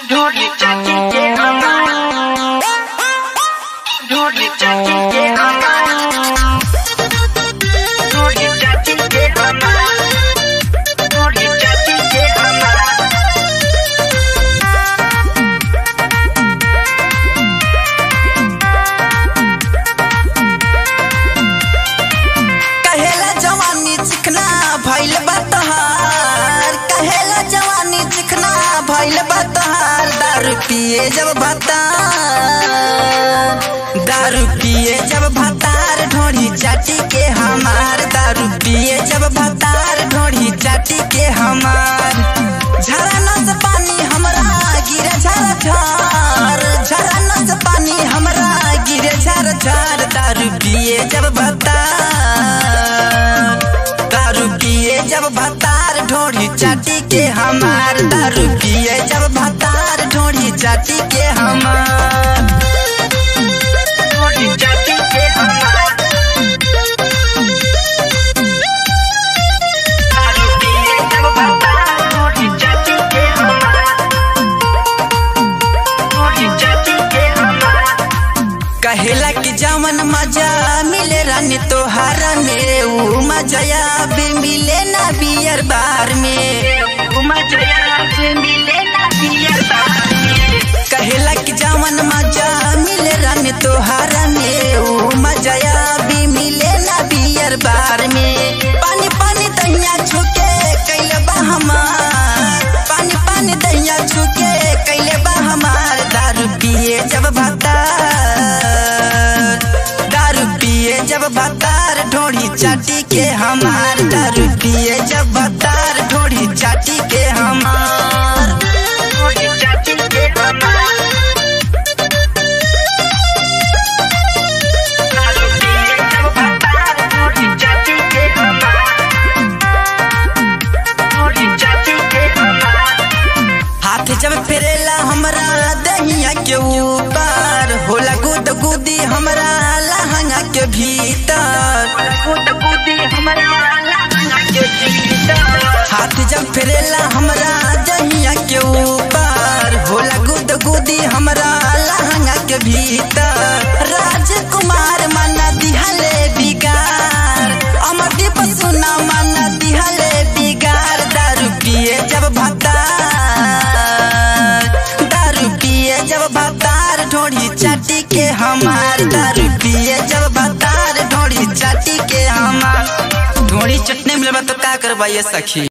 ढोली चाची के हमारा ढोली चाची के हमारा ढोली चाची के हमारा ढोली चाची के हमारा कहेला जवानी चिकना भइल बा तोहार कहेला जवानी चिकना भइल बा तोहार दारू पिए जब भतार ढोड़ी चाटी के हमार दारू पिए जब भतार ढोड़ी चाटी के हमार झरना से पानी हमरा गिरे झर झर झरना से पानी हमरा गिरे झर झर दारू पिए जब भतार ढोड़ी चाटी के हमार दारू पिए जब भतार ढोड़ी चाटी के हमार ढोली चाची के हमारा दारू पिए जब भतार ढोली चाची के हमारा ढोली चाची के हमारा कहेला कि जवन मजा मिले रानी तोहारा में ऊ मजा भी मिले ना बियर बार में कहेला कि जवन मजा मिले रानी तोहारा में ऊ मजा भी मिले ना बियर बार में पानी पानी दहिया छुके कैले बा हमार पानी पानी दहिया छुके कैले बा हमार दारू पिए जब भतार ढोड़ी चाटी के हमार दारू पिए जब भतार ढोड़ी चाटी के हमार ढोली चाची के हमारा दारू पिए जब भतार ढोली चाची के हमारा ढोली चाची के हमारा हाथ जब फेरेला हमरा दहिया के ऊपर होला गुद गुदी हमरा लहंगा के भीतर हाथ जब फेरेला हमरा दहिया के ऊपर होला गुद गुदी हमरा लहंगा के भीतर राजकुमार मना दिहले बिगार अमरदीप सुना मना दिहले बिगार दारू पिए जब भतार ढोड़ी चाटी के हमार दारू पिए जब भतार ढोड़ी चाटी के हमार ढोड़ी चटने मिलबा तो का करबा ये सखी।